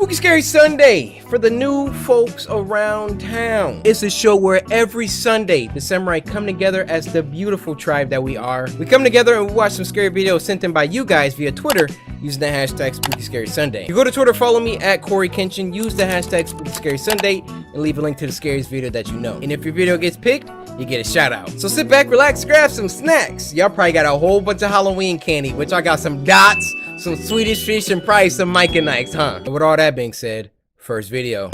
Spooky Scary Sunday for the new folks around town. It's a show where every Sunday the samurai come together as the beautiful tribe that we are. We come together and we watch some scary videos sent in by you guys via Twitter using the hashtag Spooky Scary Sunday. You go to Twitter, follow me at CoryxKenshin, use the hashtag Spooky Scary Sunday, and leave a link to the scariest video that you know. And if your video gets picked, you get a shout out. So sit back, relax, grab some snacks. Y'all probably got a whole bunch of Halloween candy, which I got some dots, some Swedish fish, and probably some Mike and Ikes, huh? And with all that being said, first video.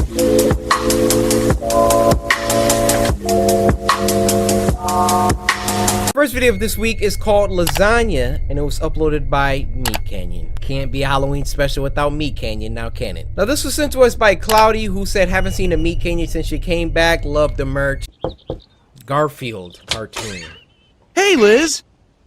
First video of this week is called Lasagna, and it was uploaded by Meat Canyon. Can't be a Halloween special without Meat Canyon, now can it? Now this was sent to us by Cloudy, who said, haven't seen a Meat Canyon since she came back, loved the merch. Garfield cartoon. Hey, Liz!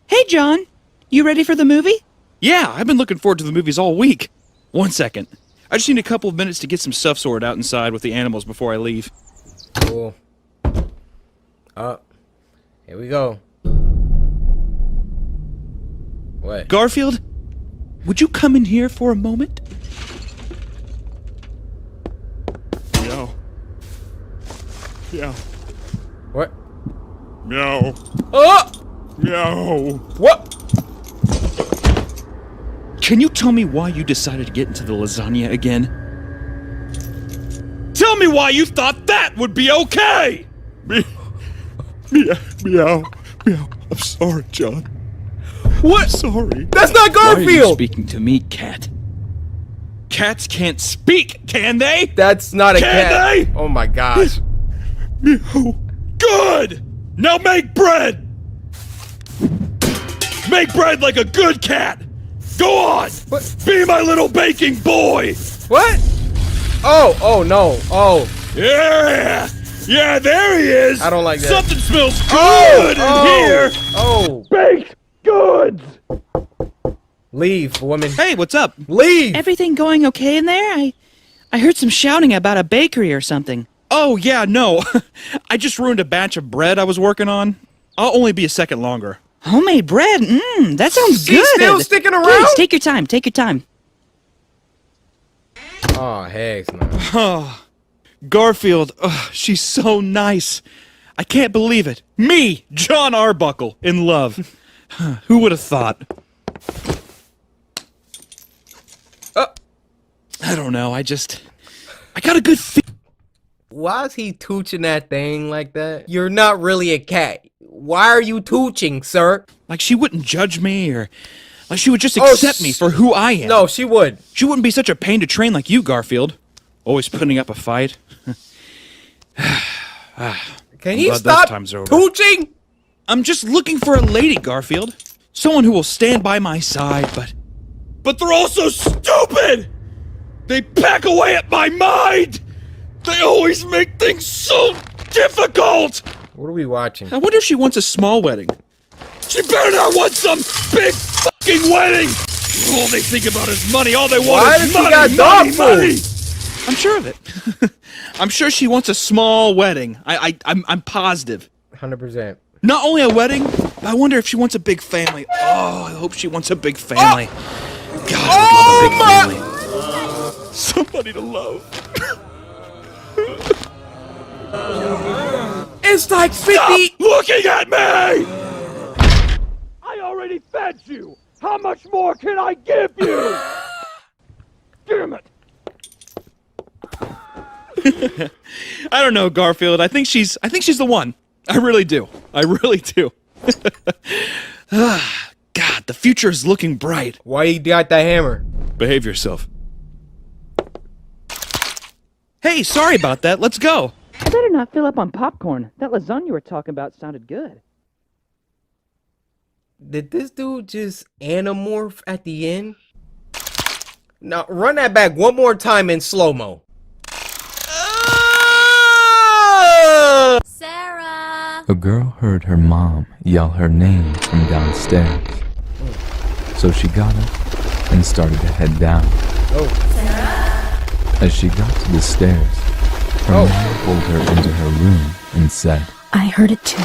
Hey, John. You ready for the movie? Yeah, I've been looking forward to the movies all week. 1 second. I just need a couple of minutes to get some stuff sorted out inside with the animals before I leave. Cool. Here we go. What? Garfield, would you come in here for a moment? Meow. Meow. What? Meow. Oh! Meow. What? Can you tell me why you decided to get into the lasagna again? Tell me why you thought that would be okay! Meow. Meow. Meow. I'm sorry, John. What? Sorry. That's not Why are you Garfield! speaking to me, cat? Cats can't speak, can they? That's not a Can cat. they? Oh my gosh. Meow. Good! Now make bread! Make bread like a good cat! Go on! What? Be my little baking boy! What? Oh no. Oh. Yeah! Yeah, there he is! I don't like that. Something smells Oh! good in here! Oh. Baked goods! Leave, woman. Hey, what's up? Leave! Everything going okay in there? I heard some shouting about a bakery or something. Oh, yeah, no. I just ruined a batch of bread I was working on. I'll only be a second longer. Homemade bread? That sounds She's good. still sticking around? Please, take your time. Take your time. Oh, heck no. Oh, Garfield, she's so nice. I can't believe it. Me, John Arbuckle, in love. Who would have thought? I don't know, I got a good feeling. Why is he tooching that thing like that? You're not really a cat. Why are you tooching, sir? Like she wouldn't judge me, or like she would just accept me for who I am. No, she would. She wouldn't be such a pain to train like you, Garfield. Always putting up a fight. Can he glad stop those times are over. tooching? I'm just looking for a lady, Garfield. Someone who will stand by my side, but they're all so stupid! They pack away at my mind! They always make things so difficult! What are we watching? I wonder if she wants a small wedding. She better not want some big fucking wedding! All they think about is money, all they want Why is does she money, got dog food? money! I'm sure of it. I'm sure she wants a small wedding. I'm positive. 100%. Not only a wedding, but I wonder if she wants a big family. Oh, I hope she wants a big family. God, I would love a big family. Somebody to love. It's like 50. Stop looking at me! I already fed you. How much more can I give you? Damn it. I don't know, Garfield. I think she's the one. I really do. I really do. God, the future is looking bright. Why you got that hammer? Behave yourself. Hey, sorry about that. Let's go. I better not fill up on popcorn. That lasagna you were talking about sounded good. Did this dude just anamorph at the end? Now, run that back one more time in slow-mo. Sarah! A girl heard her mom yell her name from downstairs. So she got up and started to head down. Sarah! As she got to the stairs, her mom pulled her into her room and said, I heard it too.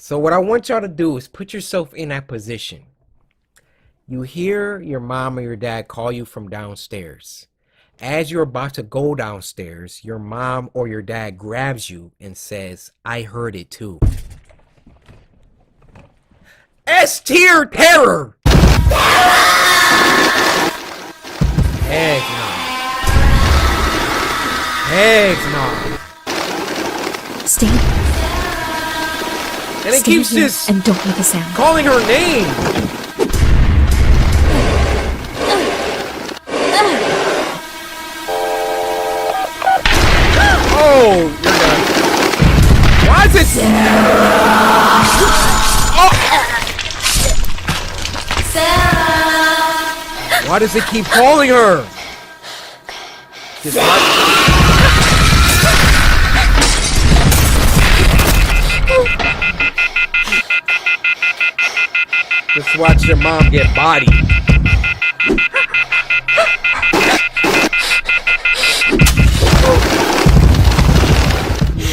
So what I want y'all to do is put yourself in that position. You hear your mom or your dad call you from downstairs. As you're about to go downstairs, your mom or your dad grabs you and says, I heard it too. S-tier terror! Heck no. Heck no. Stay. And it Stay keeps here just and don't make a sound. calling her name. Oh, you're done. Why is it? Oh. Why does it keep calling her? Just Just watch your mom get bodied.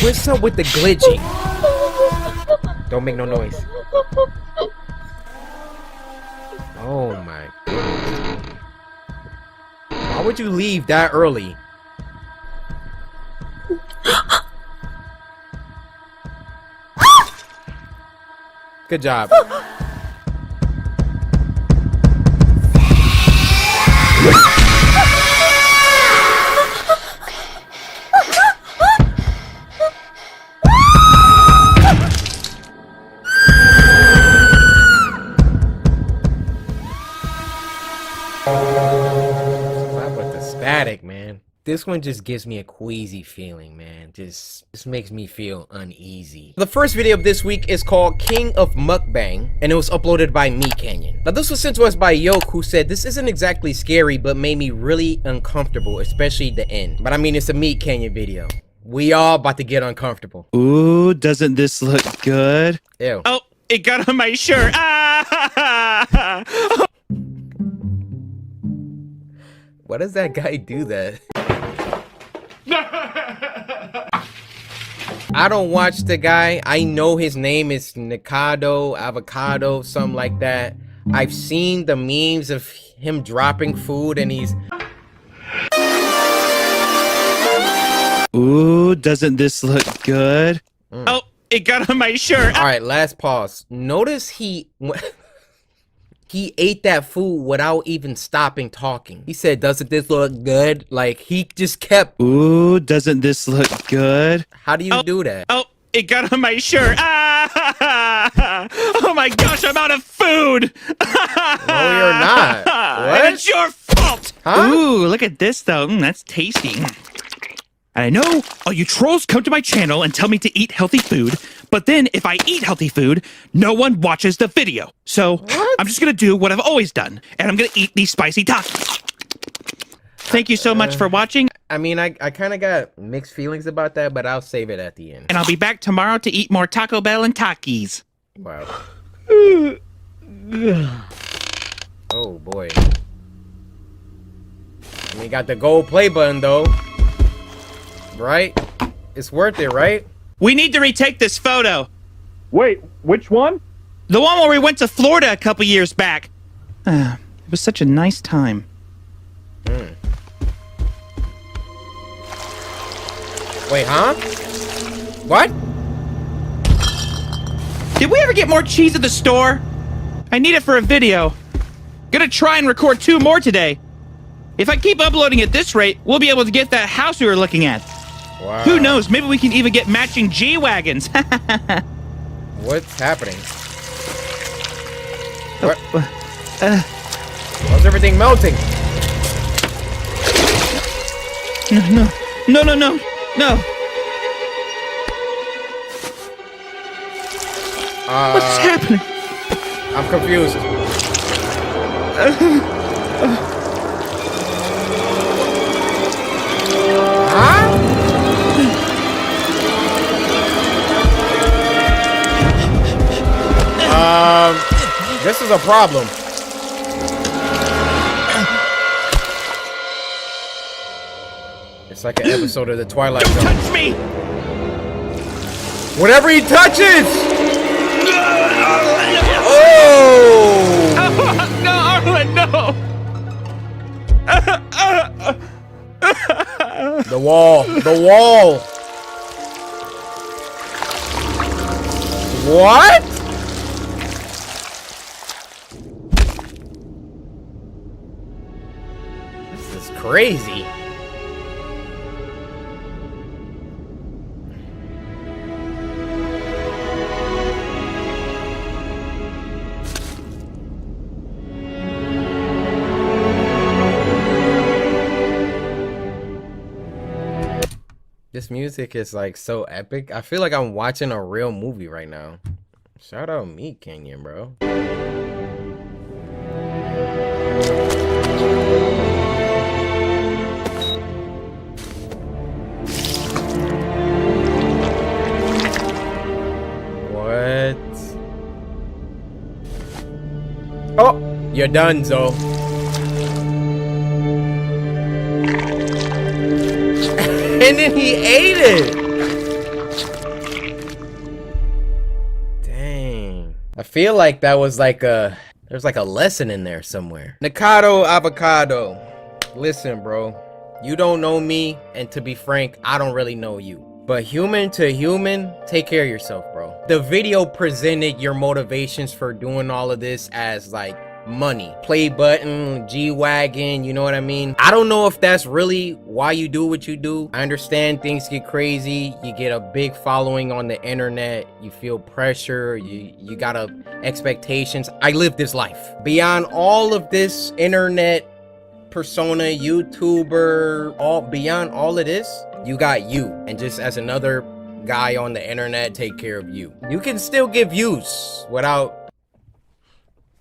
What's up with the glitching? Don't make no noise. Oh my goodness. Why would you leave that early? Good job. Stop with the static, man. This one just gives me a queasy feeling, man. Just makes me feel uneasy. The first video of this week is called King of Mukbang, and it was uploaded by Me Canyon. Now this was sent to us by Yoke, who said this isn't exactly scary, but made me really uncomfortable, especially the end. But I mean, it's a Me Canyon video. We all about to get uncomfortable. Ooh, doesn't this look good? Ew. Oh, it got on my shirt. Ah! Why does that guy do that? I don't watch the guy. I know his name is Nikado, Avocado, something like that. I've seen the memes of him dropping food and he's... Ooh, doesn't this look good? Oh, it got on my shirt. Alright, last pause. Notice he ate that food without even stopping talking. He said, doesn't this look good? Like, he just kept... Ooh, doesn't this look good? How do you do that? Oh, it got on my shirt. Ah! Oh my gosh, I'm out of food. No, you're not. What? And it's your fault. Huh? Ooh, look at this though. That's tasty. And I know all you trolls come to my channel and tell me to eat healthy food, but then if I eat healthy food, no one watches the video. So I'm just gonna do what I've always done, and I'm gonna eat these spicy tacos. Thank you so much for watching. I mean, I kind of got mixed feelings about that, but I'll save it at the end. And I'll be back tomorrow to eat more Taco Bell and Takis. Wow. Oh boy. I mean, got the gold play button though. Right? It's worth it, right? We need to retake this photo. Wait, which one? The one where we went to Florida a couple years back. It was such a nice time. Wait, huh? What? Did we ever get more cheese at the store? I need it for a video. Gonna try and record 2 more today. If I keep uploading at this rate, we'll be able to get that house we were looking at. Wow. Who knows? Maybe we can even get matching G-Wagons. What's happening? What? How's everything melting? No. What's happening? I'm confused. Huh? This is a problem. It's like an episode of the Twilight Zone. Touch me! Whatever he touches! Oh! Arlen, no! The wall. The wall. What? This is crazy. This music is like so epic. I feel like I'm watching a real movie right now. Shout out me, Kenyon, bro. What? Oh, you're done, Zo. And then he ate it. Dang. I feel like that was like there's like a lesson in there somewhere. Nikado Avocado. Listen, bro. You don't know me, and to be frank, I don't really know you. But human to human, take care of yourself, bro. The video presented your motivations for doing all of this as like money, play button, G-Wagon, you know what I mean? I don't know if that's really why you do what you do. I understand things get crazy, you get a big following on the internet, you feel pressure, you got expectations. I live this life. Beyond all of this internet persona, YouTuber, beyond all of this, you got you. And just as another guy on the internet, take care of you. You can still get views without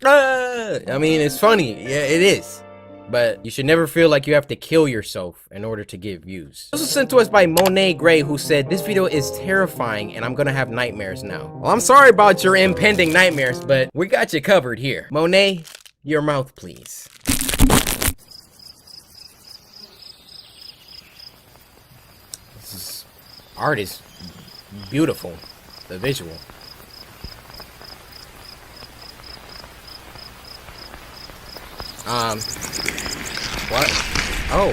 I mean, it's funny. Yeah, it is. But you should never feel like you have to kill yourself in order to get views. This was sent to us by Monet Gray, who said, this video is terrifying and I'm gonna have nightmares now. Well, I'm sorry about your impending nightmares, but we got you covered here. Monet, your mouth, please. Art is beautiful. The visual. What? Oh,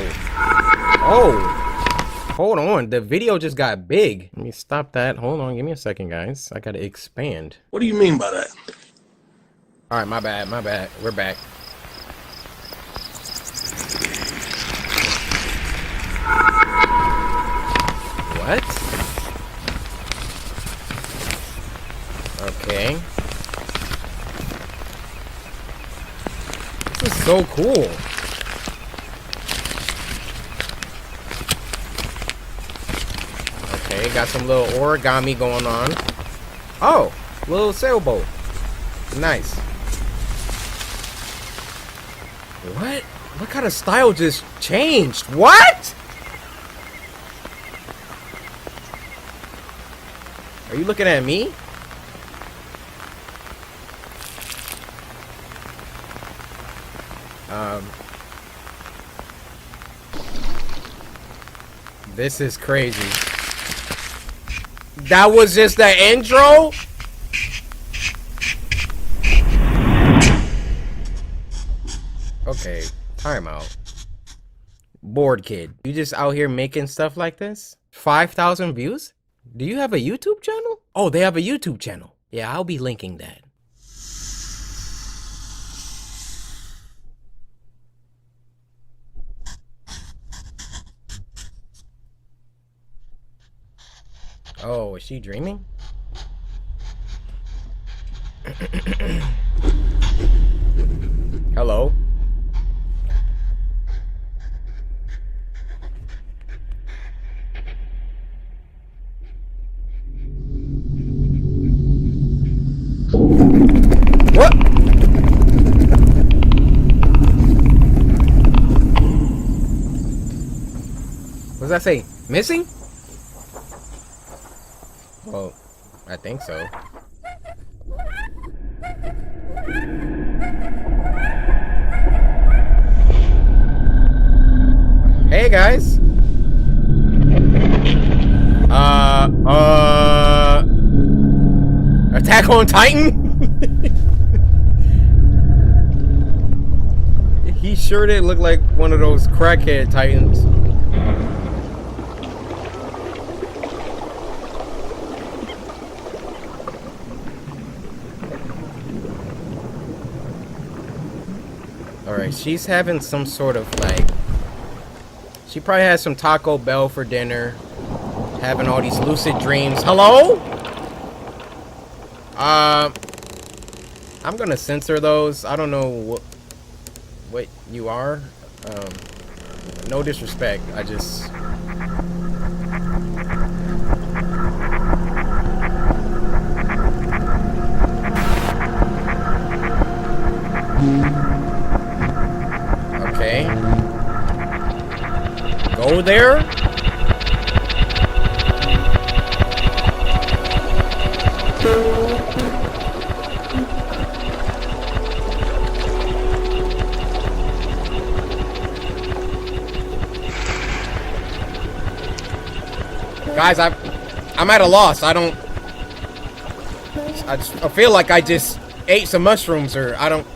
hold on, the video just got big. Let me stop that. Hold on, give me a second, guys. I gotta expand. What do you mean by that? All right, my bad, we're back. What? Okay. This is so cool. Okay, got some little origami going on. Oh, little sailboat. Nice. What? What kind of style just changed? What? Are you looking at me? This is crazy. That was just the intro? Okay, time out. Bored kid. You just out here making stuff like this? 5,000 views? Do you have a YouTube channel? Oh, they have a YouTube channel. Yeah, I'll be linking that. Oh, is she dreaming? Hello? What? What does that say? Missing? Well, I think so. Hey guys. Attack on Titan? He sure did look like one of those crackhead titans. Alright, she's having some sort of like... She probably has some Taco Bell for dinner. Having all these lucid dreams. Hello? I'm gonna censor those. I don't know what you are. No disrespect. I just... Okay. Go there. Guys, I'm at a loss. I feel like I just ate some mushrooms, or I don't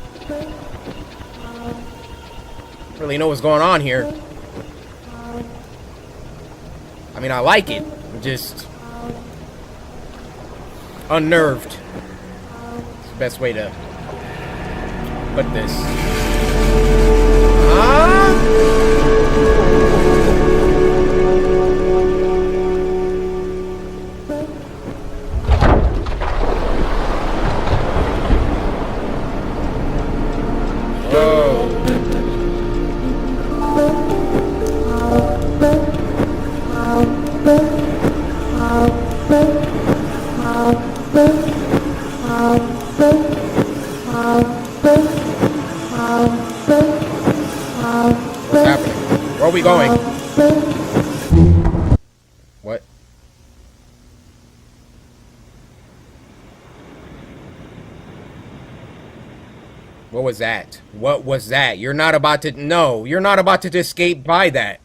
really know what's going on here. I mean, I like it. I'm just unnerved. It's the best way to put this. What's happening? Where are we going? What? What was that? What was that? You're not about to... No, you're not about to escape by that.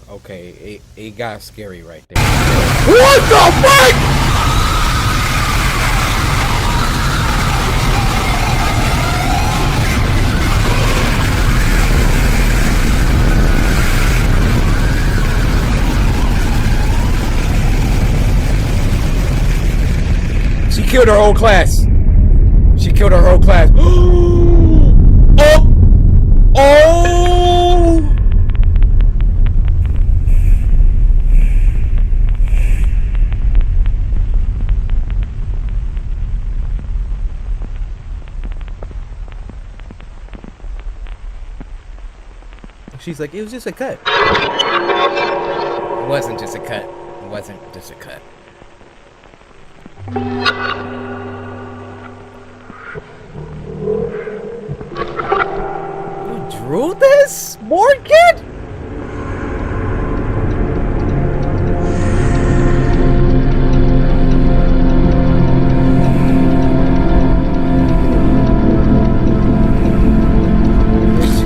Okay, it got scary right there. What the fuck? She killed her whole class. She killed her whole class. Oh! Oh! She's like, it was just a cut. It wasn't just a cut. It wasn't just a cut. You drew this, board kid?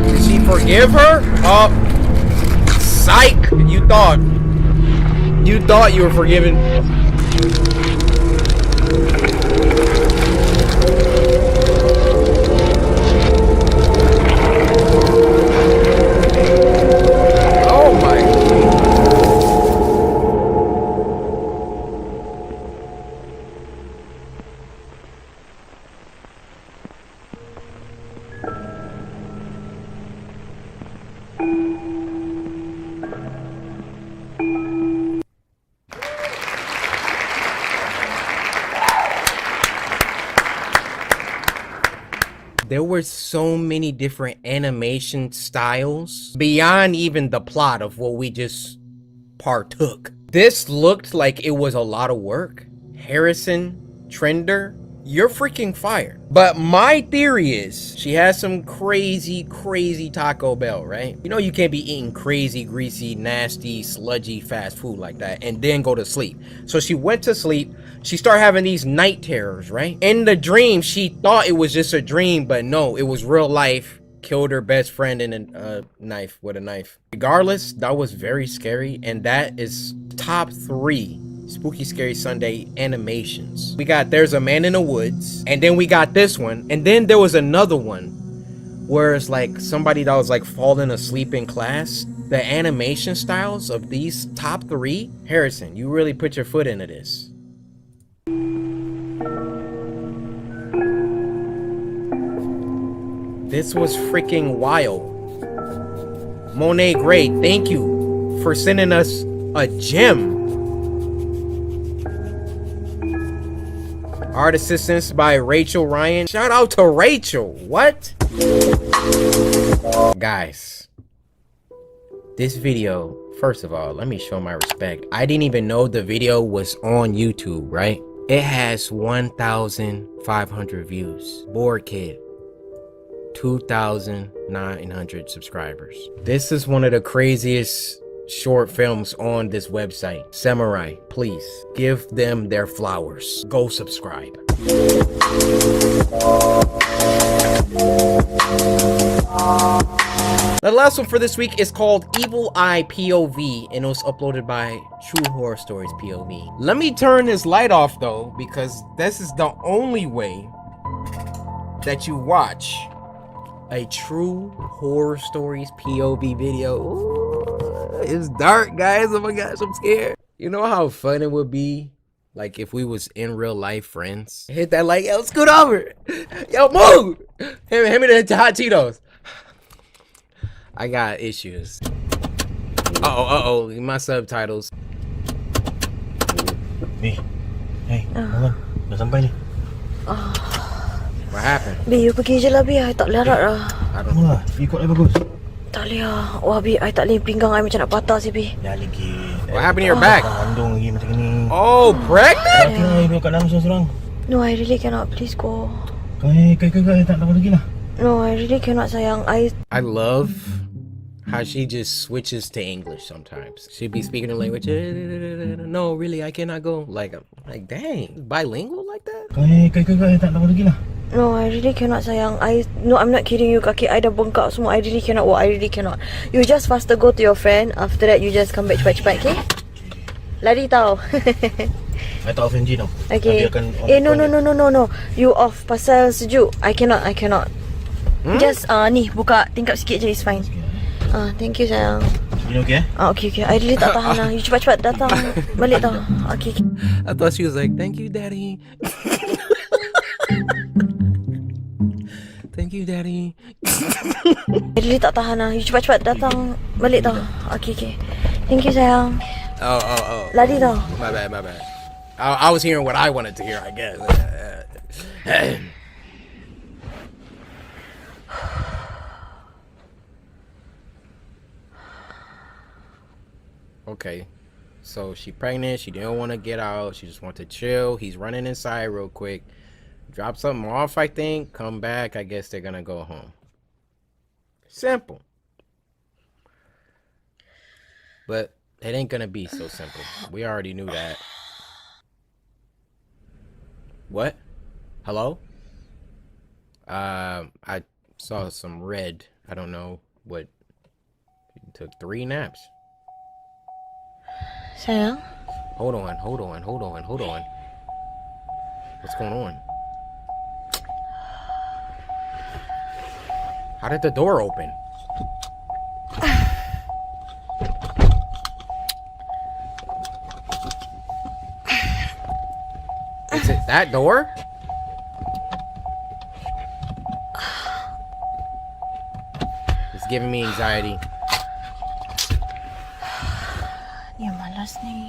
Did she forgive her? Oh, psych! You thought you were forgiven. There were so many different animation styles beyond even the plot of what we just partook. This looked like it was a lot of work. Harrison Trender, you're freaking fire. But my theory is she has some crazy Taco Bell, right? You know you can't be eating crazy, greasy, nasty, sludgy fast food like that and then go to sleep. So she went to sleep. She started having these night terrors, right? In the dream, she thought it was just a dream, but no, it was real life. Killed her best friend in a knife with a knife. Regardless, that was very scary, and that is top 3 Spooky Scary Sunday animations. We got There's a Man in the Woods, and then we got this one, and then there was another one where it's like somebody that was like falling asleep in class. The animation styles of these top 3, Harrison, you really put your foot into this. This was freaking wild. Monet Gray, thank you for sending us a gem. Art assistance by Rachel Ryan. Shout out to Rachel. What? Guys, this video, first of all, let me show my respect. I didn't even know the video was on YouTube, right? It has 1,500 views. Bored Kid, 2,900 subscribers. This is one of the craziest short films on this website. Samurai, please give them their flowers. Go subscribe. The last one for this week is called Evil Eye POV, and it was uploaded by True Horror Stories POV. Let me turn this light off though, because this is the only way that you watch a True Horror Stories POV video. Ooh, it's dark, guys. Oh my gosh, I'm scared. You know how fun it would be, like, if we was in real life friends? Hit that like, yo, scoot over. Yo, move. Hand me the hot Cheetos. I got issues. Uh-oh, my subtitles. Hey, hold on. Dah sampai ni. What happened? Bi, you pergi je lah, Bi. I tak larat lah. Tunggu lah, ikut I bagus. Tak boleh lah. Wah, Bi, I tak boleh. Pinggang I macam nak patah si, Bi. Dah lagi. What happened to your back? Kandung lagi macam ni. Oh, pregnant? Hati lah, duduk kat dalam seorang-seorang. No, I really cannot. Please go. Kau tak dapat lagi lah. No, I really cannot, sayang. I love how she just switches to English sometimes. She'd be speaking her language. No, really, I cannot go. Like, dang, bilingual like that? Kau tak dapat lagi lah. No, I really cannot, sayang. No, I'm not kidding you. Kaki I dah bengkak semua. I really cannot walk. I really cannot. You just faster go to your friend. After that, you just come back cepat-cepat, okay? Lari tau. I tak off engine tau. Okay. No. You off. Pasal sejuk. I cannot. Just, ni, buka tingkap sikit je. It's fine. Thank you, sayang. You okay? Okay. I really tak tahan lah. You cepat-cepat datang balik tau. Okay. I thought she was like, thank you, daddy. Thank you, daddy. I really tak tahan lah. You cepat-cepat datang balik tau. Okay. Thank you, sayang. Oh. Lari tau. My bad. I was hearing what I wanted to hear, I guess. Okay, so she pregnant. She didn't want to get out. She just wanted to chill. He's running inside real quick. Drop something off, I think. Come back. I guess they're gonna go home. Simple. But it ain't gonna be so simple. We already knew that. What? Hello? I saw some red. I don't know what. You took 3 naps. Sayang? Hold on. What's going on? How did the door open? Is it that door? It's giving me anxiety. Dia malas ni.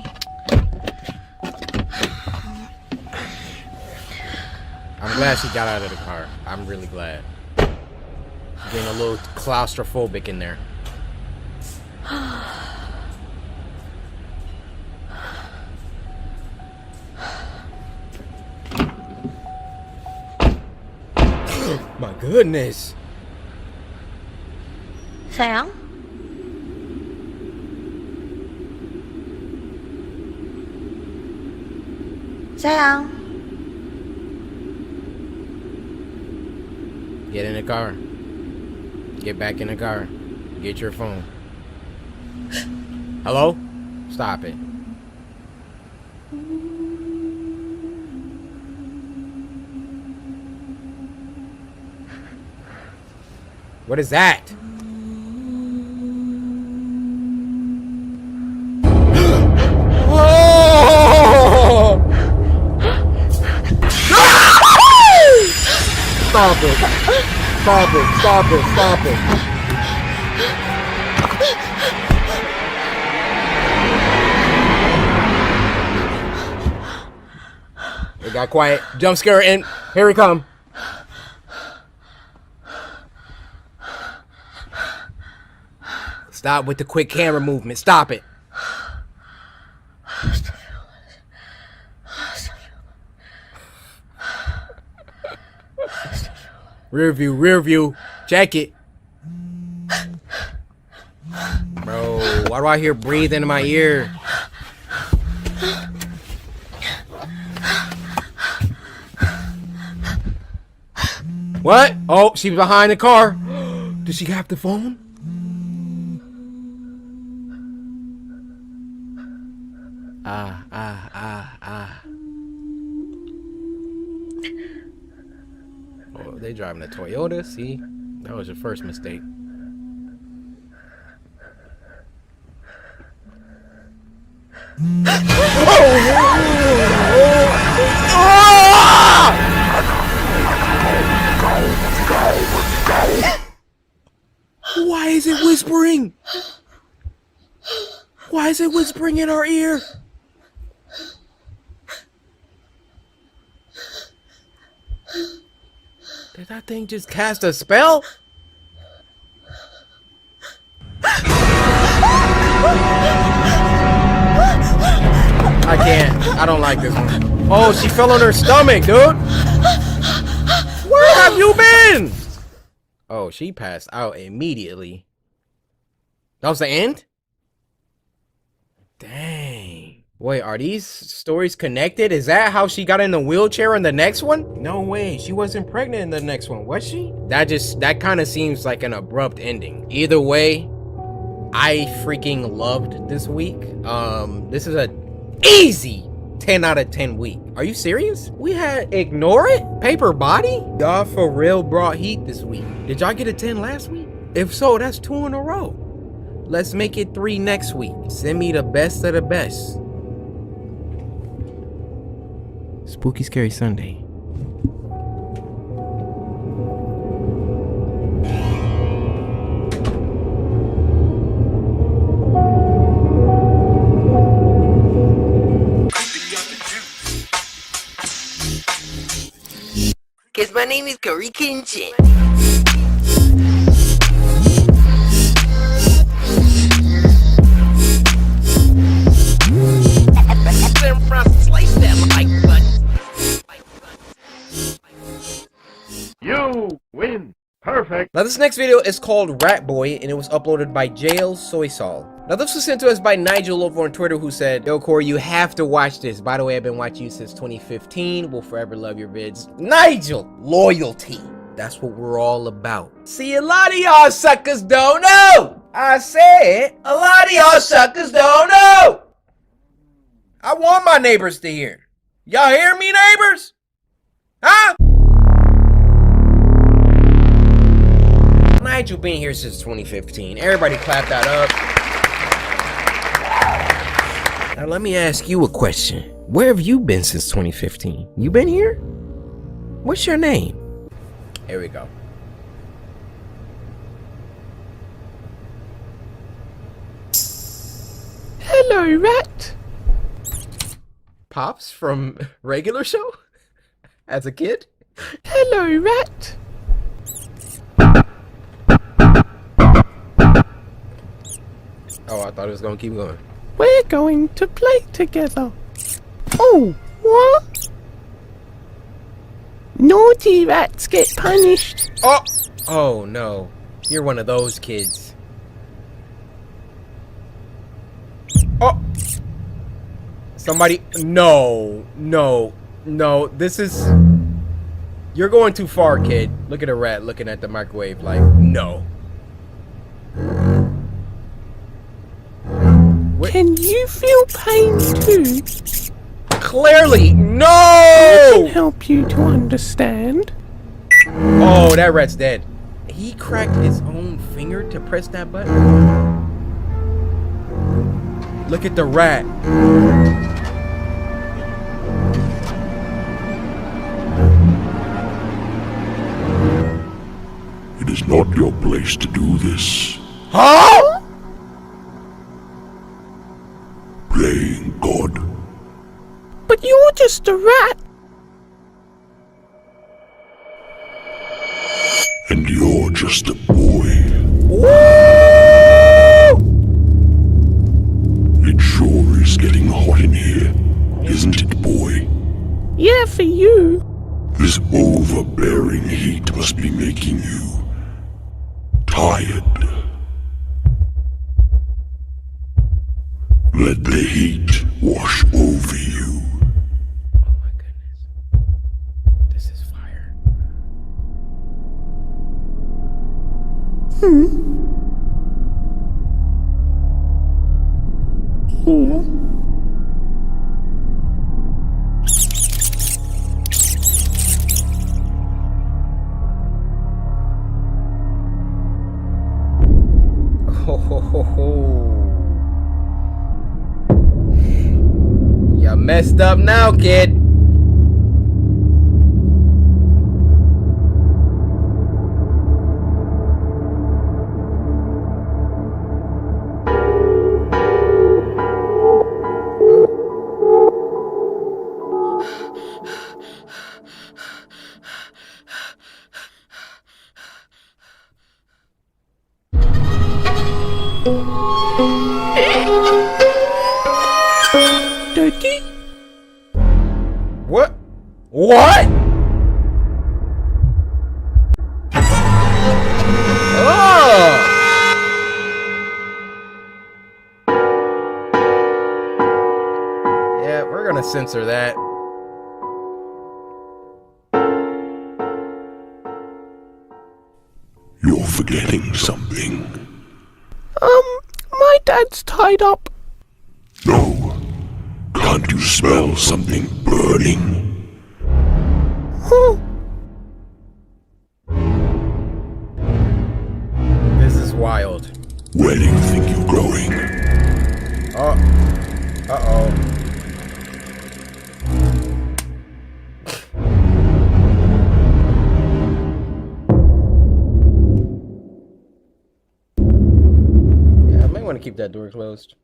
I'm glad she got out of the car. I'm really glad. Getting a little claustrophobic in there. My goodness. Sayang? Sayang? Get in the car. Get back in the car. Get your phone. Hello? Stop it. What is that? Oh! Stop it. Stop it. Stop it. Stop it. It got quiet. Jump scare and here we come. Stop with the quick camera movement. Stop it. Rear view, rear view. Check it. Bro, why do I hear breathing in my ear? What? Oh, she's behind the car. Does she have the phone? Oh, they driving a Toyota. See, that was your first mistake. Why is it whispering? Why is it whispering in our ear? Did that thing just cast a spell? I can't. I don't like this one. Oh, she fell on her stomach, dude. Where have you been? Oh, she passed out immediately. That was the end? Dang. Wait, are these stories connected? Is that how she got in the wheelchair in the next one? No way, she wasn't pregnant in the next one, was she? That kind of seems like an abrupt ending. Either way, I freaking loved this week. This is a easy 10 out of 10 week. Are you serious? We had Ignore It, Paper Body. Y'all for real brought heat this week. Did y'all get a 10 last week? If so, that's 2 in a row. Let's make it 3 next week. Send me the best of the best. Spooky Scary Sunday. Cause my name is CoryxKenshin. You win. Perfect. Now this next video is called Rat Boy and it was uploaded by Jail Soy Sol. Now this was sent to us by Nigel over on Twitter, who said, "Yo Corey, you have to watch this. By the way, I've been watching you since 2015. Will forever love your vids." Nigel, loyalty. That's what we're all about. See, a lot of y'all suckers don't know. I said, a lot of y'all suckers don't know. I want my neighbors to hear. Y'all hear me, neighbors? Huh? Nigel been here since 2015. Everybody clap that up. Now let me ask you a question. Where have you been since 2015? You been here? What's your name? Here we go. Hello, Rat. Pops from Regular Show? As a kid? Hello, Rat. Oh, I thought it was gonna keep going. We're going to play together. Oh, what? Naughty rats get punished. Oh! Oh no. You're one of those kids. Oh! Somebody. No. No. No. This is. You're going too far, kid. Look at a rat looking at the microwave like, no. What? Can you feel pain too? Clearly, I no! can help you to understand. Oh, that rat's dead. He cracked his own finger to press that button. Look at the rat. It is not your place to do this. Huh? Playing God. But you're just a rat. And you're just a boy. Woo! It sure is getting hot in here, isn't it, boy? Yeah, for you. This overbearing heat must be making you tired. Let the heat wash over you. Oh my goodness. This is fire. Ho ho ho ho. You messed up now, kid. Turkey? What? What? Oh! Yeah, we're gonna censor that. You're forgetting something. My dad's tied up. No. Can't you smell something burning? This is wild. Where do you think you're going? Oh. Uh-oh. Yeah, I might want to keep that door closed.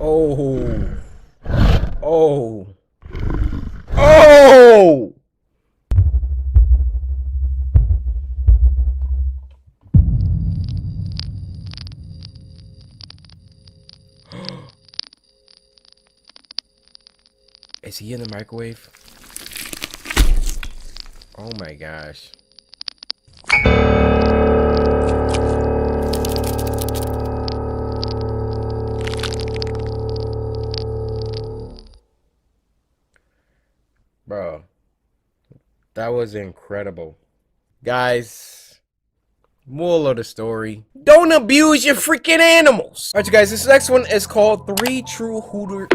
Oh. Oh. Oh! Is he in the microwave? Oh my gosh. Bro, that was incredible. Guys, moral of the story, don't abuse your freaking animals. Alright, you guys, this next one is called 3 True Hooters.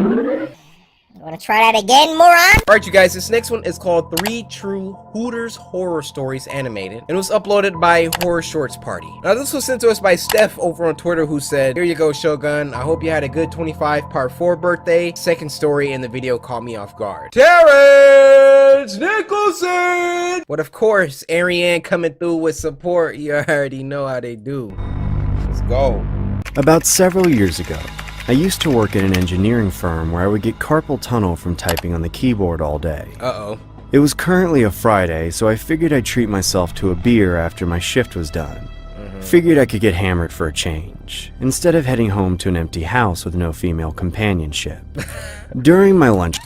You wanna try that again, moron? Alright, you guys, this next one is called 3 True Hooters Horror Stories Animated. And it was uploaded by Horror Shorts Party. Now, this was sent to us by Steph over on Twitter, who said, "Here you go, Shogun. I hope you had a good 25 part 4 birthday. Second story in the video caught me off guard. Terrence Nicholson!" But of course, Ariane coming through with support. You already know how they do. Let's go. About several years ago, I used to work at an engineering firm where I would get carpal tunnel from typing on the keyboard all day. Uh-oh. It was currently a Friday, so I figured I'd treat myself to a beer after my shift was done. Figured I could get hammered for a change, instead of heading home to an empty house with no female companionship. During my lunch...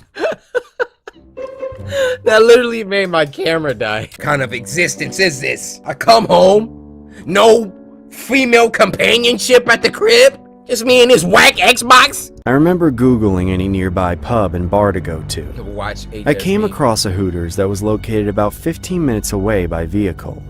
That literally made my camera die. What kind of existence is this? I come home, no female companionship at the crib? Just me and this whack Xbox? I remember Googling any nearby pub and bar to go to. Watch HSV. I came across a Hooters that was located about 15 minutes away by vehicle.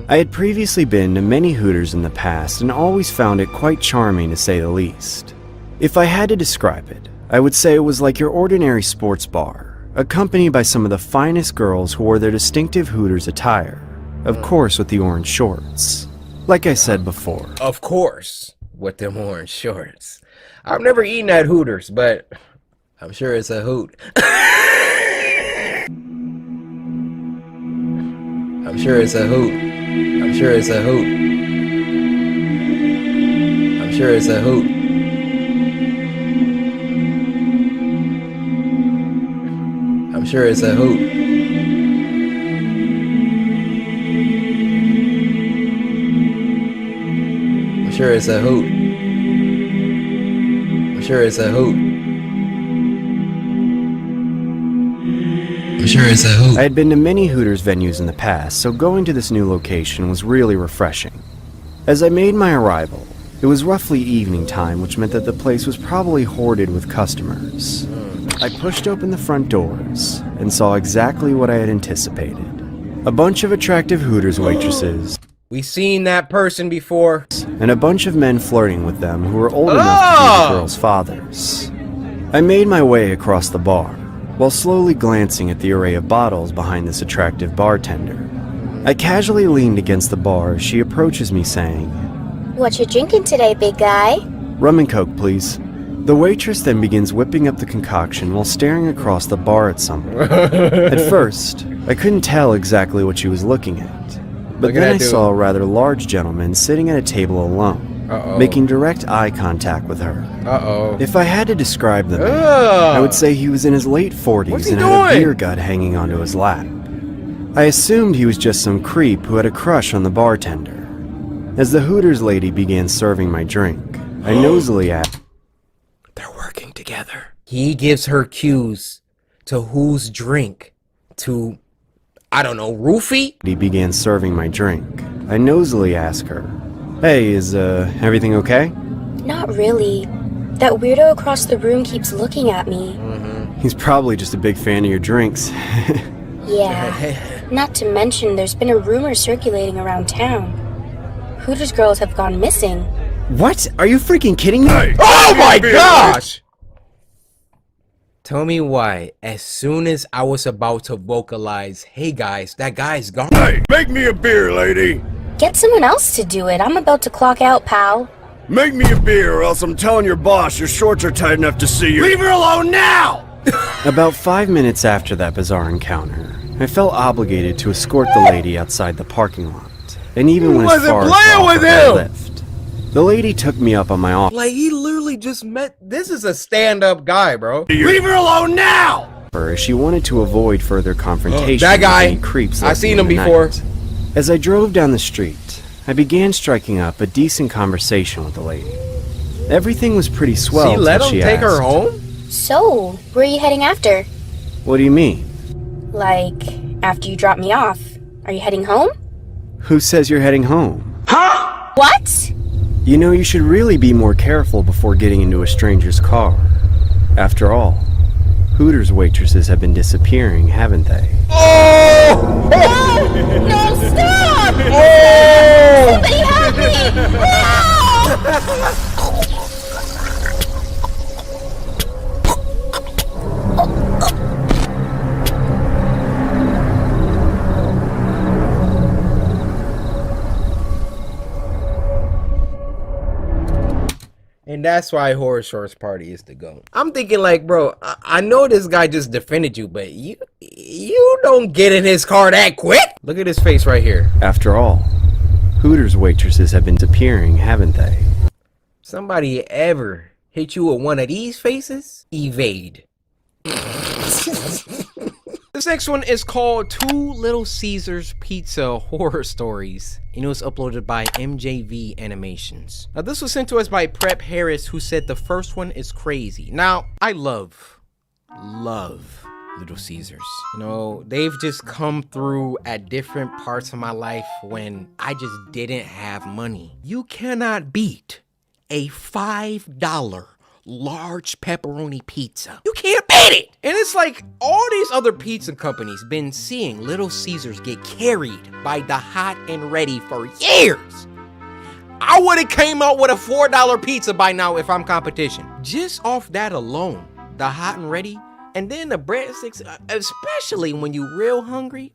I had previously been to many Hooters in the past and always found it quite charming to say the least. If I had to describe it, I would say it was like your ordinary sports bar, accompanied by some of the finest girls who wore their distinctive Hooters attire, of course with the orange shorts. Like I said before. Of course, with them orange shorts. I've never eaten at Hooters, but I'm sure it's a hoot. I'm sure it's a hoot. I'm sure it's a hoot. I'm sure it's a hoot. I'm sure it's a hoot. I'm sure it's a hoot. I'm sure it's a hoot. I'm sure it's a hoot. I had been to many Hooters venues in the past, so going to this new location was really refreshing. As I made my arrival, it was roughly evening time, which meant that the place was probably hoarded with customers. I pushed open the front doors and saw exactly what I had anticipated. A bunch of attractive Hooters waitresses. We've seen that person before. And a bunch of men flirting with them who were old enough to be the girls' fathers. I made my way across the bar, while slowly glancing at the array of bottles behind this attractive bartender. I casually leaned against the bar as she approaches me saying, What you drinking today, big guy? Rum and Coke, please. The waitress then begins whipping up the concoction while staring across the bar at someone. At first, I couldn't tell exactly what she was looking at. But then I saw a rather large gentleman sitting at a table alone, making direct eye contact with her. If I had to describe the man, I would say he was in his late 40s and had a beer gut hanging onto his lap. I assumed he was just some creep who had a crush on the bartender. As the Hooters lady began serving my drink, I nosily asked, They're working together. He gives her cues to whose drink to, I don't know, roofie? He began serving my drink. I nosily asked her, Hey, is everything okay? Not really. That weirdo across the room keeps looking at me. He's probably just a big fan of your drinks. Yeah. Not to mention, there's been a rumor circulating around town. Hooters girls have gone missing. What? Are you freaking kidding me? Hey, Oh my gosh! Tell me why, as soon as I was about to vocalize, hey guys, that guy's gone. Hey, make me a beer, lady. Get someone else to do it. I'm about to clock out, pal. Make me a beer, or else I'm telling your boss your shorts are tight enough to see you. Leave her alone now! About 5 minutes after that bizarre encounter, I felt obligated to escort the lady outside the parking lot, and even went as far as to offer her a lift. The lady took me up on my offer. Like, he literally just met, this is a stand-up guy, bro. Leave her alone now! As she wanted to avoid further confrontation that guy, with any creeps I seen lurking him in the before. night. As I drove down the street, I began striking up a decent conversation with the lady. Everything was pretty swell. She let him she take her asked, home? So, where are you heading after? What do you mean? Like, after you drop me off. Are you heading home? Who says you're heading home? What? You know, you should really be more careful before getting into a stranger's car. After all, Hooters waitresses have been disappearing, haven't they? Oh! No, stop! Oh! Somebody help me! And that's why Horror Shorts Party is the go. I'm thinking like, bro, I know this guy just defended you, but you don't get in his car that quick. Look at his face right here. After all, Hooters waitresses have been disappearing, haven't they? Somebody ever hit you with one of these faces? Evade. This next one is called Two Little Caesars Pizza Horror Stories. And it was uploaded by MJV Animations. Now this was sent to us by Prep Harris, who said the first one is crazy. Now, I love Little Caesars. You know, they've just come through at different parts of my life when I just didn't have money. You cannot beat a $5 large pepperoni pizza. You can't beat it! And it's like all these other pizza companies been seeing Little Caesars get carried by the hot and ready for years. I would have came out with a $4 pizza by now if I'm competition. Just off that alone, the hot and ready, and then the breadsticks, especially when you real hungry.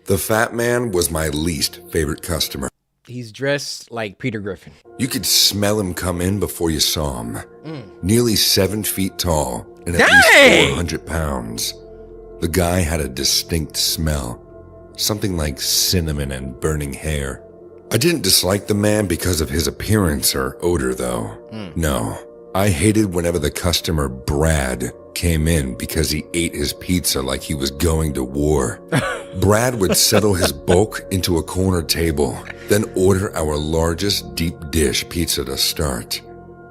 The fat man was my least favorite customer. He's dressed like Peter Griffin. You could smell him come in before you saw him. Nearly 7 feet tall and at least 400 pounds. The guy had a distinct smell. Something like cinnamon and burning hair. I didn't dislike the man because of his appearance or odor, though. No, I hated whenever the customer Brad came in because he ate his pizza like he was going to war. Brad would settle his bulk into a corner table, then order our largest deep dish pizza to start.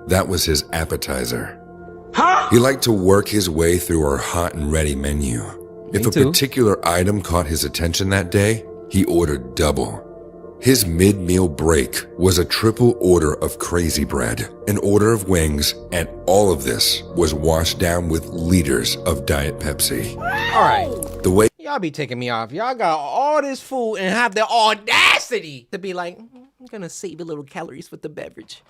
That was his appetizer. He liked to work his way through our hot and ready menu. If a particular item caught his attention that day, he ordered double. His mid-meal break was a triple order of crazy bread, an order of wings, and all of this was washed down with liters of Diet Pepsi. All right. The way y'all be taking me off. Y'all got all this food and have the audacity to be like, I'm gonna save a little calories with the beverage.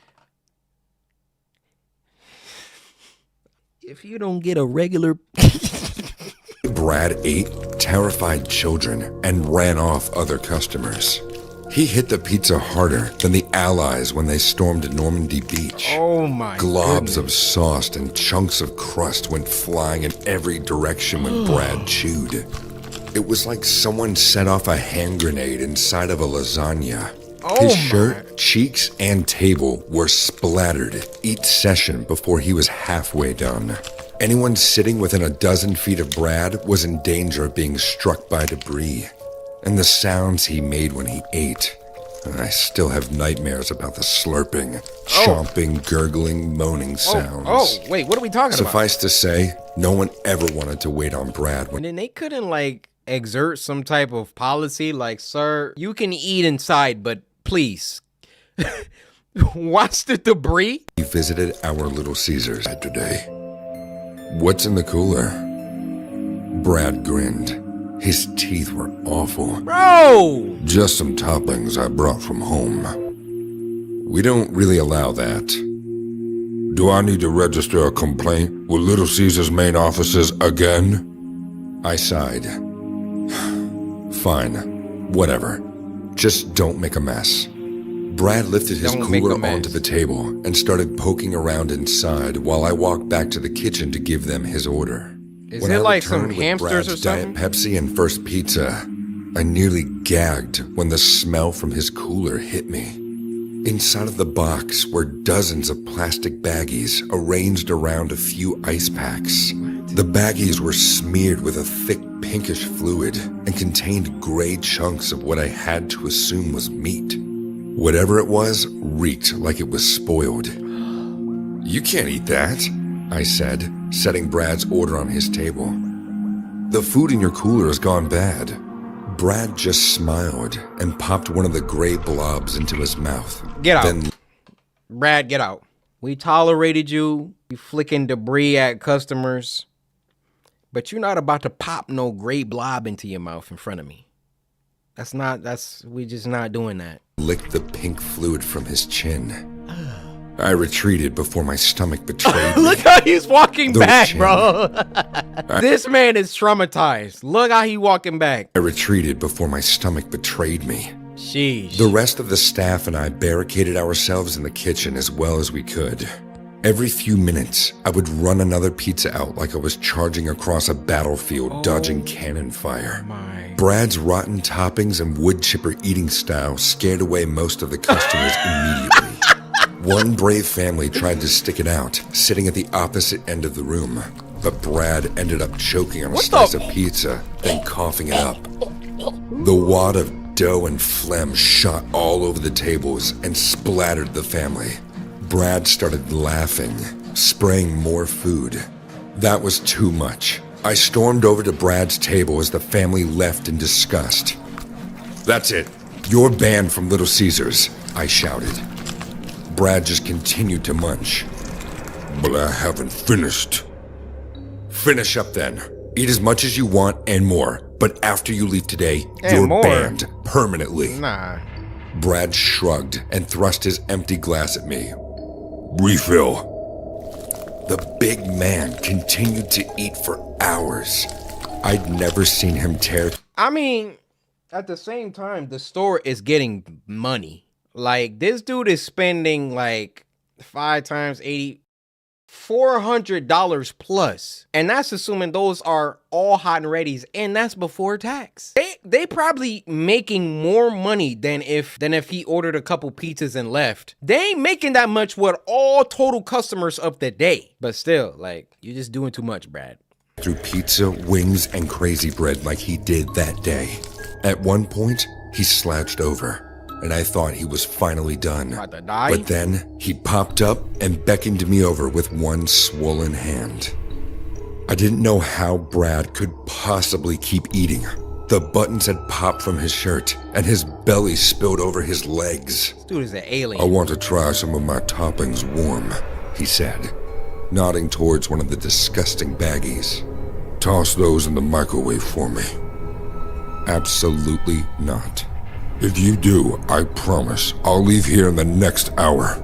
If you don't get a regular... Brad ate terrified children and ran off other customers. He hit the pizza harder than the Allies when they stormed Normandy Beach. Oh my Globs of sauce and chunks of crust went flying in every direction when Brad chewed. It was like someone set off a hand grenade inside of a lasagna. His shirt, cheeks, and table were splattered each session before he was halfway done. Anyone sitting within a dozen feet of Brad was in danger of being struck by debris. And the sounds he made when he ate. I still have nightmares about the slurping, chomping, gurgling, moaning sounds. Wait, what are we talking about? Suffice to say, no one ever wanted to wait on Brad. And then they couldn't, like, exert some type of policy, like, sir, you can eat inside, but please, watch the debris. He visited our Little Caesars today. What's in the cooler? Brad grinned. His teeth were awful. Bro! Just some toppings I brought from home. We don't really allow that. Do I need to register a complaint with Little Caesars main offices again? I sighed. Fine, whatever. Just don't make a mess. Brad lifted his cooler onto the table and started poking around inside while I walked back to the kitchen to give them his order. Is it like some hamsters or something? Diet Pepsi and first pizza, I nearly gagged when the smell from his cooler hit me. Inside of the box were dozens of plastic baggies arranged around a few ice packs. The baggies were smeared with a thick pinkish fluid and contained gray chunks of what I had to assume was meat. Whatever it was reeked like it was spoiled. You can't eat that, I said, setting Brad's order on his table. The food in your cooler has gone bad. Brad just smiled and popped one of the gray blobs into his mouth. Get out. Brad, get out. We tolerated you. You flicking debris at customers. But you're not about to pop no gray blob into your mouth in front of me. We just not doing that. Licked the pink fluid from his chin. I retreated before my stomach betrayed me. Look how he's walking back, bro. This man is traumatized. Look how he walking back. I retreated before my stomach betrayed me. Sheesh. The rest of the staff and I barricaded ourselves in the kitchen as well as we could. Every few minutes, I would run another pizza out like I was charging across a battlefield, dodging cannon fire. Brad's rotten toppings and wood chipper eating style scared away most of the customers immediately. One brave family tried to stick it out, sitting at the opposite end of the room. But Brad ended up choking on a slice of pizza, then coughing it up. The wad of dough and phlegm shot all over the tables and splattered the family. Brad started laughing, spraying more food. That was too much. I stormed over to Brad's table as the family left in disgust. "That's it. You're banned from Little Caesars," I shouted. Brad just continued to munch. "But I haven't finished." "Finish up then. Eat as much as you want and more. But after you leave today, you're banned permanently." Nah. Brad shrugged and thrust his empty glass at me. "Refill." The big man continued to eat for hours. I'd never seen him tear. I mean, at the same time, the store is getting money. Like, this dude is spending like 5 times 80, $400 plus. And that's assuming those are all hot and readies, and that's before tax. They probably making more money than if he ordered a couple pizzas and left. They ain't making that much with all total customers of the day. But still, like, you're just doing too much, Brad. Through pizza, wings, and crazy bread like he did that day. At one point, he slouched over, and I thought he was finally done. About to die? But then he popped up and beckoned me over with one swollen hand. I didn't know how Brad could possibly keep eating. The buttons had popped from his shirt, and his belly spilled over his legs. This dude is an alien. "I want to try some of my toppings warm," he said, nodding towards one of the disgusting baggies. "Toss those in the microwave for me." "Absolutely not." "If you do, I promise I'll leave here in the next hour."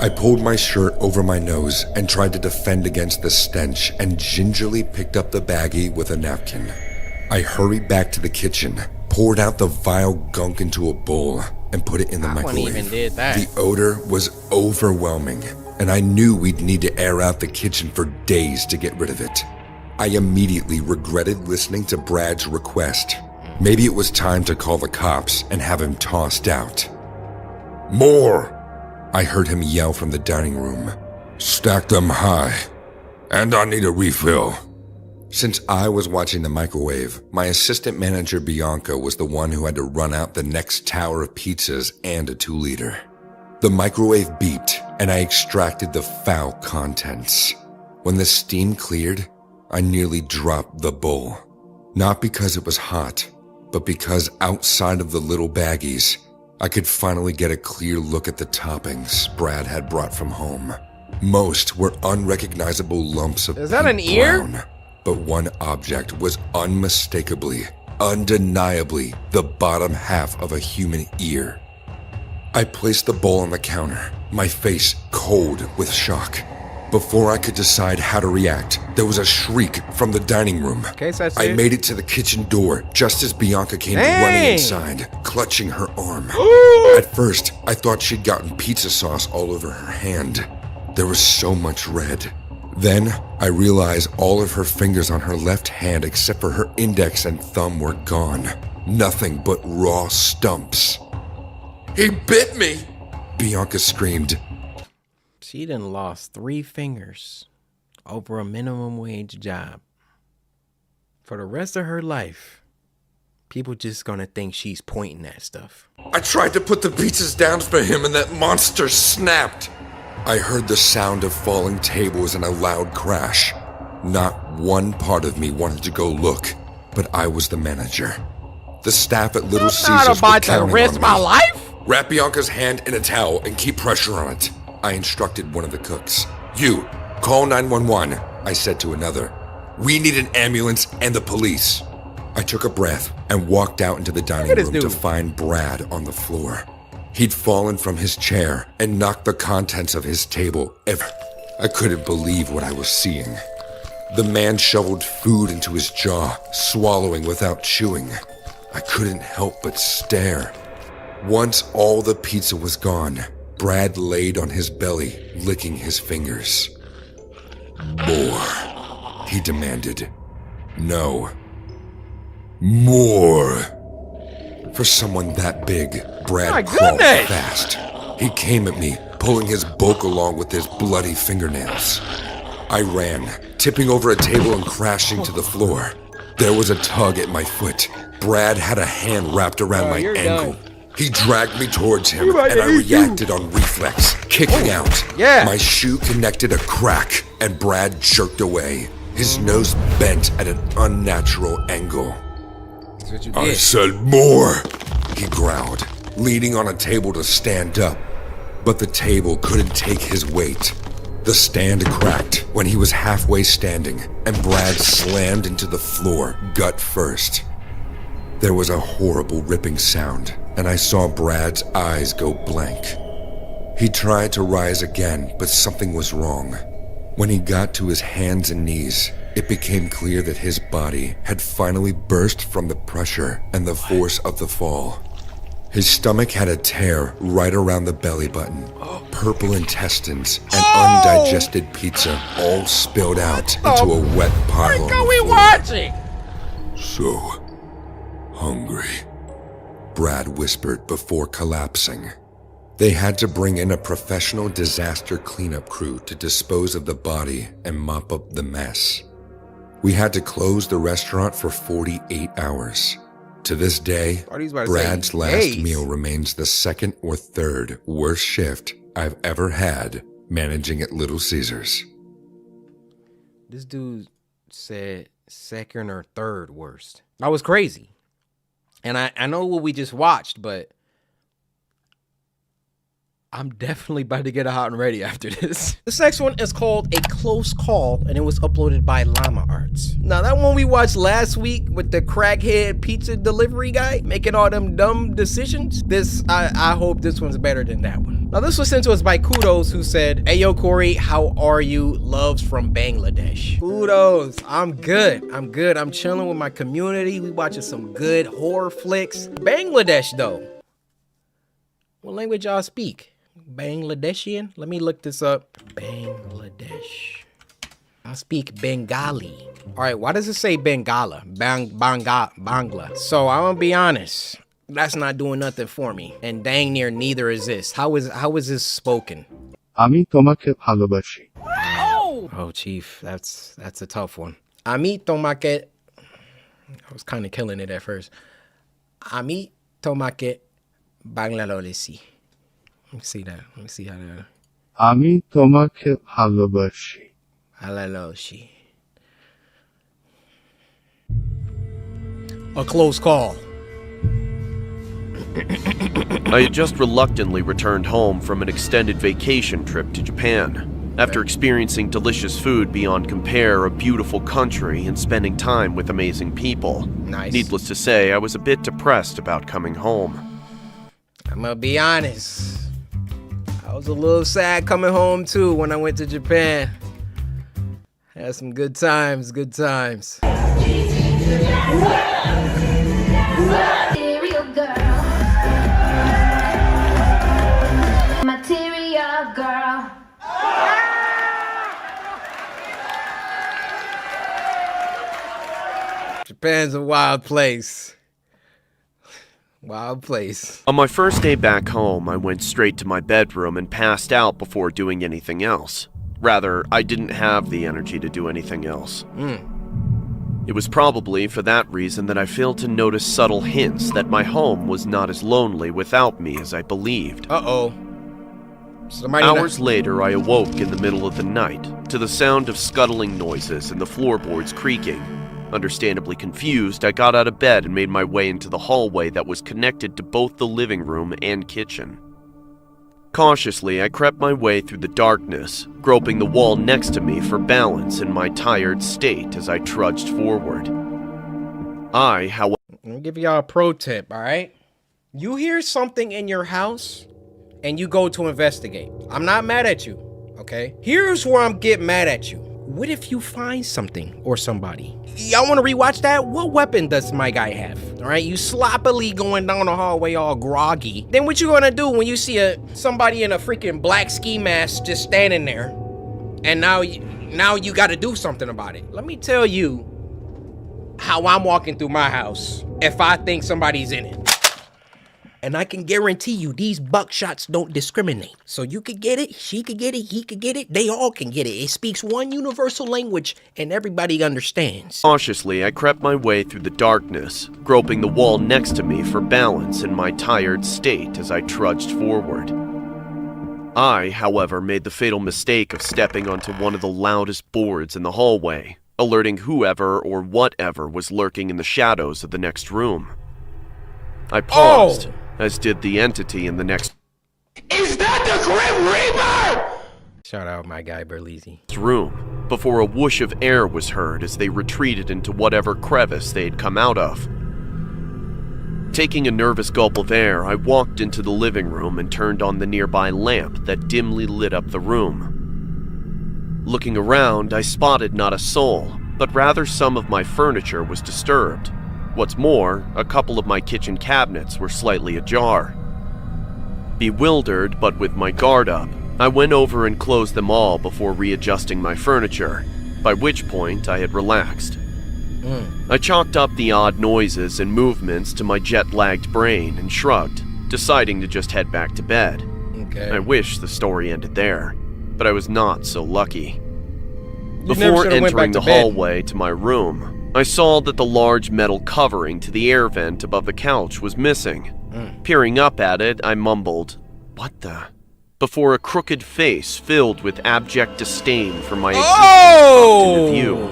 I pulled my shirt over my nose and tried to defend against the stench and gingerly picked up the baggie with a napkin. I hurried back to the kitchen, poured out the vile gunk into a bowl, and put it in the microwave. Even did that. The odor was overwhelming, and I knew we'd need to air out the kitchen for days to get rid of it. I immediately regretted listening to Brad's request. Maybe it was time to call the cops and have him tossed out. "More!" I heard him yell from the dining room. "Stack them high. And I need a refill." Since I was watching the microwave, my assistant manager Bianca was the one who had to run out the next tower of pizzas and a 2-liter. The microwave beeped, and I extracted the foul contents. When the steam cleared, I nearly dropped the bowl. Not because it was hot, but because outside of the little baggies, I could finally get a clear look at the toppings Brad had brought from home. Most were unrecognizable lumps of Is that an pink ear? brown, but one object was unmistakably, undeniably the bottom half of a human ear. I placed the bowl on the counter, my face cold with shock. Before I could decide how to react, there was a shriek from the dining room. Okay, so I made it to the kitchen door just as Bianca came running inside, clutching her arm. At first, I thought she'd gotten pizza sauce all over her hand. There was so much red. Then, I realized all of her fingers on her left hand except for her index and thumb were gone. Nothing but raw stumps. "He bit me!" Bianca screamed. She done lost 3 fingers over a minimum wage job. For the rest of her life, people just gonna think she's pointing at stuff. "I tried to put the pizzas down for him and that monster snapped." I heard the sound of falling tables and a loud crash. Not one part of me wanted to go look, but I was the manager. The staff at Little Caesars not about were to counting risk on my me. life. "Wrap Bianca's hand in a towel and keep pressure on it," I instructed one of the cooks. "You, call 911, I said to another. "We need an ambulance and the police." I took a breath and walked out into the dining room to find Brad on the floor. He'd fallen from his chair and knocked the contents of his table ever. I couldn't believe what I was seeing. The man shoveled food into his jaw, swallowing without chewing. I couldn't help but stare. Once all the pizza was gone, Brad laid on his belly, licking his fingers. "More," he demanded. "No. More." For someone that big, Brad crawled fast. He came at me, pulling his bulk along with his bloody fingernails. I ran, tipping over a table and crashing to the floor. There was a tug at my foot. Brad had a hand wrapped around my ankle. He dragged me towards him, and I reacted on reflex, kicking out. Yeah. My shoe connected a crack, and Brad jerked away, his nose bent at an unnatural angle. That's what you I did. said more, he growled, leaning on a table to stand up. But the table couldn't take his weight. The stand cracked when he was halfway standing, and Brad slammed into the floor, gut first. There was a horrible ripping sound, and I saw Brad's eyes go blank. He tried to rise again, but something was wrong. When he got to his hands and knees, it became clear that his body had finally burst from the pressure and the force of the fall. His stomach had a tear right around the belly button. Purple intestines and undigested pizza all spilled out into a wet pile on the floor. Watching? So hungry, Brad whispered before collapsing. They had to bring in a professional disaster cleanup crew to dispose of the body and mop up the mess. We had to close the restaurant for 48 hours. To this day, Brad's last meal remains the second or third worst shift I've ever had managing at Little Caesars. This dude said second or third worst. That was crazy. And I know what we just watched, but I'm definitely about to get a hot and ready after this. This next one is called A Close Call, and it was uploaded by Llama Arts. Now, that one we watched last week with the crackhead pizza delivery guy making all them dumb decisions, I hope this one's better than that one. Now, this was sent to us by Kudos, who said, "Hey, yo, Corey, how are you? Loves from Bangladesh." Kudos, I'm good. I'm chilling with my community. We watching some good horror flicks. Bangladesh, though. What language y'all speak? Bangladeshian? Let me look this up. Bangladesh. I speak Bengali. All right, why does it say Bangala? Bangla. So I'm gonna be honest. That's not doing nothing for me. And dang near neither is this. How is this spoken? আমি তোমাকে ভালোবাসি. Oh, chief, that's a tough one. Ami tomake. I was kind of killing it at first. Ami tomake Bangladeshi. Let me see that. Let me see how that. আমি তোমাকে ভালোবাসি. Halaloshi. A close call. I had just reluctantly returned home from an extended vacation trip to Japan. After experiencing delicious food beyond compare, a beautiful country, and spending time with amazing people. Nice. Needless to say, I was a bit depressed about coming home. I'm gonna be honest. I was a little sad coming home too when I went to Japan. Had some good times. Material girl. Japan's a wild place. Wild place. On my first day back home, I went straight to my bedroom and passed out before doing anything else. Rather, I didn't have the energy to do anything else. It was probably for that reason that I failed to notice subtle hints that my home was not as lonely without me as I believed. Uh-oh. Hours later, I awoke in the middle of the night to the sound of scuttling noises and the floorboards creaking. Understandably confused, I got out of bed and made my way into the hallway that was connected to both the living room and kitchen. Cautiously, I crept my way through the darkness, groping the wall next to me for balance in my tired state as I trudged forward. However... Let me give y'all a pro tip, alright? You hear something in your house, and you go to investigate. I'm not mad at you, okay? Here's where I'm getting mad at you. What if you find something or somebody? Y'all want to rewatch that? What weapon does my guy have? All right, you sloppily going down the hallway all groggy. Then what you gonna do when you see somebody in a freaking black ski mask just standing there, and now you got to do something about it? Let me tell you how I'm walking through my house if I think somebody's in it. And I can guarantee you these buckshots don't discriminate. So you could get it, she could get it, he could get it, they all can get it. It speaks one universal language and everybody understands. Cautiously, I crept my way through the darkness, groping the wall next to me for balance in my tired state as I trudged forward. I, however, made the fatal mistake of stepping onto one of the loudest boards in the hallway, alerting whoever or whatever was lurking in the shadows of the next room. I paused, as did the entity in the next Is that the Grim Reaper? Shout out my guy Berlizzi. Room, before a whoosh of air was heard as they retreated into whatever crevice they had come out of. Taking a nervous gulp of air, I walked into the living room and turned on the nearby lamp that dimly lit up the room. Looking around, I spotted not a soul, but rather some of my furniture was disturbed. What's more, a couple of my kitchen cabinets were slightly ajar. Bewildered, but with my guard up, I went over and closed them all before readjusting my furniture, by which point I had relaxed. I chalked up the odd noises and movements to my jet-lagged brain and shrugged, deciding to just head back to bed. Okay. I wish the story ended there, but I was not so lucky. Before entering the hallway to my room, I saw that the large metal covering to the air vent above the couch was missing. Peering up at it, I mumbled, "What the?" before a crooked face filled with abject disdain for my existence popped into view.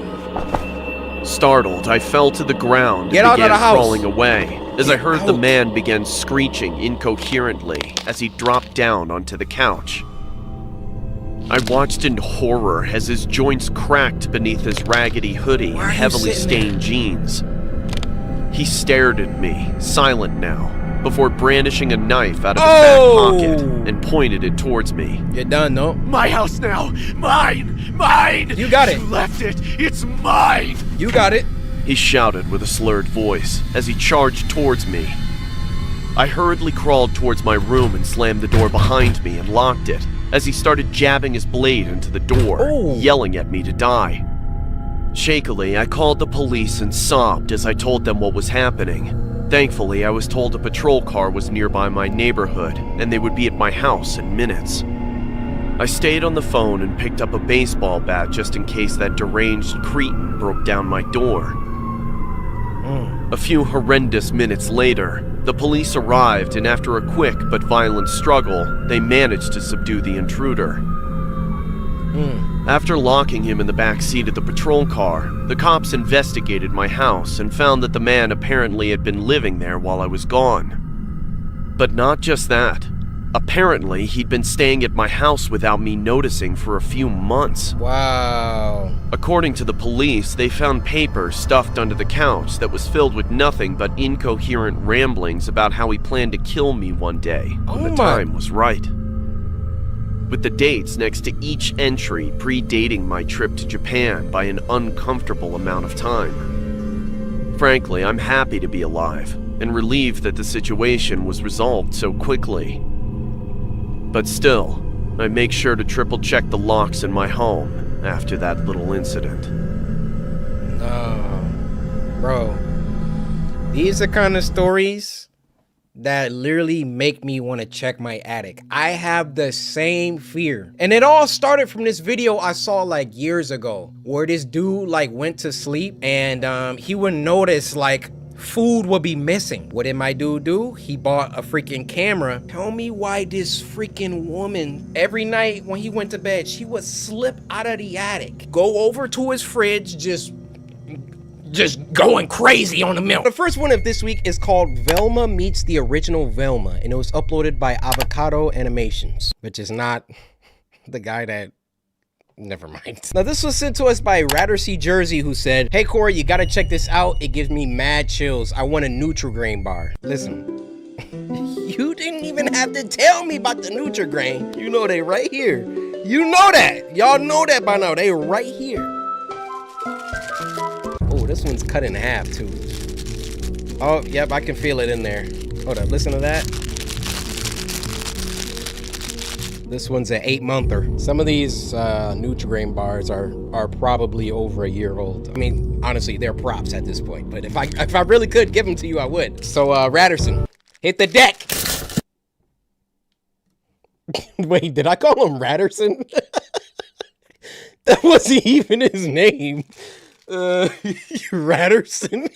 Startled, I fell to the ground and began crawling away as I heard the man begin screeching incoherently as he dropped down onto the couch. I watched in horror as his joints cracked beneath his raggedy hoodie and heavily stained jeans. He stared at me, silent now, before brandishing a knife out of his back pocket and pointed it towards me. You're done, no? My house now. Mine. Mine. You got it. You left it. It's mine. You got it. He shouted with a slurred voice as he charged towards me. I hurriedly crawled towards my room and slammed the door behind me and locked it as he started jabbing his blade into the door, yelling at me to die. Shakily, I called the police and sobbed as I told them what was happening. Thankfully, I was told a patrol car was nearby my neighborhood and they would be at my house in minutes. I stayed on the phone and picked up a baseball bat just in case that deranged cretin broke down my door. A few horrendous minutes later, the police arrived and after a quick but violent struggle, they managed to subdue the intruder. After locking him in the back seat of the patrol car, the cops investigated my house and found that the man apparently had been living there while I was gone. But not just that. Apparently, he'd been staying at my house without me noticing for a few months. Wow. According to the police, they found paper stuffed under the couch that was filled with nothing but incoherent ramblings about how he planned to kill me one day when the time was right. With the dates next to each entry predating my trip to Japan by an uncomfortable amount of time. Frankly, I'm happy to be alive and relieved that the situation was resolved so quickly. But still, I make sure to triple check the locks in my home after that little incident. Bro, these are kind of stories that literally make me want to check my attic. I have the same fear. And it all started from this video I saw like years ago where this dude like went to sleep and he would notice like food would be missing. What did my dude do? He bought a freaking camera. Tell me why this freaking woman, every night when he went to bed, she would slip out of the attic, go over to his fridge, just going crazy on the milk. The first one of this week is called Velma Meets the Original Velma, and it was uploaded by Avocado Animations, which is not the guy that... Never mind. Now this was sent to us by Rattersea Jersey, who said, "Hey Corey, you gotta check this out. It gives me mad chills. I want a Nutri-Grain bar." Listen, you didn't even have to tell me about the Nutri-Grain. You know they right here. You know that. Y'all know that by now. They right here. Oh, this one's cut in half too. Oh, yep, I can feel it in there. Hold up, listen to that. This one's an 8-monther. Some of these Nutri-Grain bars are probably over a year old. I mean, honestly, they're props at this point. But if I really could give them to you, I would. So, Ratterson, hit the deck. Wait, did I call him Ratterson? That wasn't even his name. Ratterson.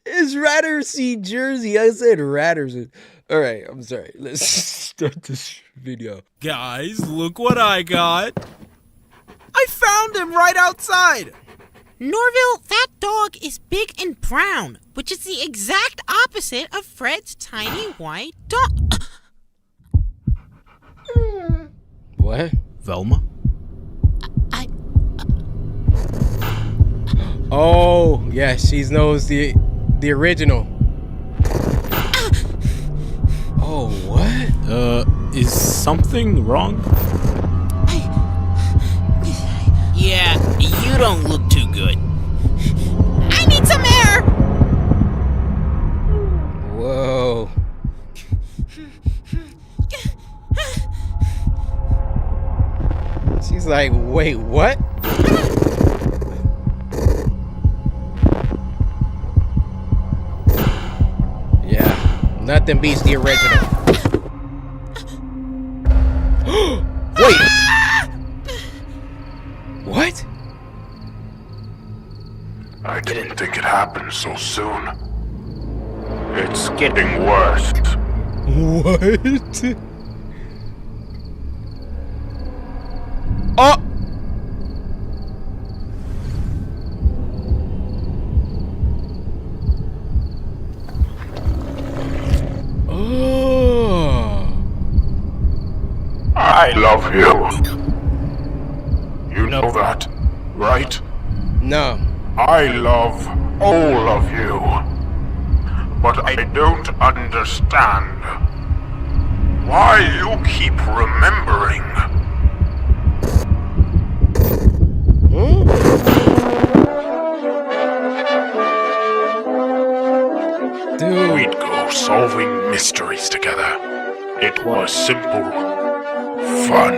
It's Rattersea Jersey. I said Ratterson. All right, I'm sorry. Let's start this video. Guys, look what I got. I found him right outside. Norville, that dog is big and brown, which is the exact opposite of Fred's tiny white dog. What? Velma? Oh, yeah, she knows the original. Oh, what? Is something wrong? Yeah, you don't look too good. I need some air! Whoa. She's like, wait, what? Yeah, nothing beats the original. Wait! What? I didn't think it happened so soon. It's getting worse. What? Oh! I love you. You know that, right? No. I love all of you. But I don't understand why you keep remembering. Dude. We'd go solving mysteries together. It was simple, fun,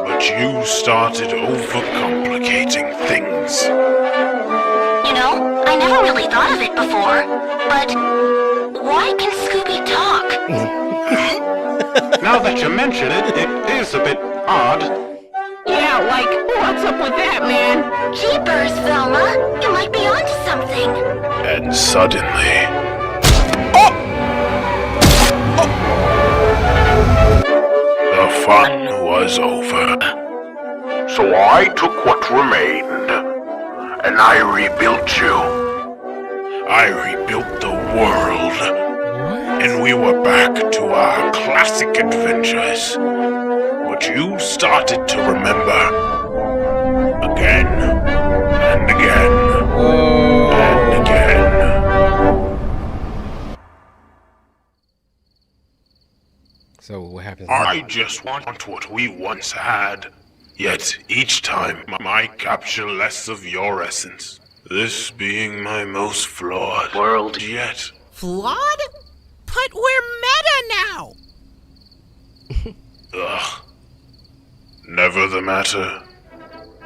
but you started overcomplicating things. You know, I never really thought of it before, but why can Scooby talk? Now that you mention it, it is a bit odd. Yeah, like, what's up with that, man? Jeepers, Velma, you might be onto something. And suddenly... The fun was over. So I took what remained, and I rebuilt you. I rebuilt the world. And we were back to our classic adventures. But you started to remember. Again, and again, and again. So what happens? I just want what we once had. Yet each time I capture less of your essence. This being my most flawed world yet. Flawed? But we're meta now! Ugh. Never the matter.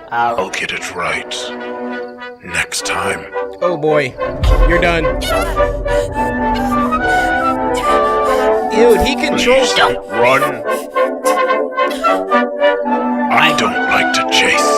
I'll get it right. Next time. Oh boy. You're done. Dude, he controls... Please don't run. I don't like to chase.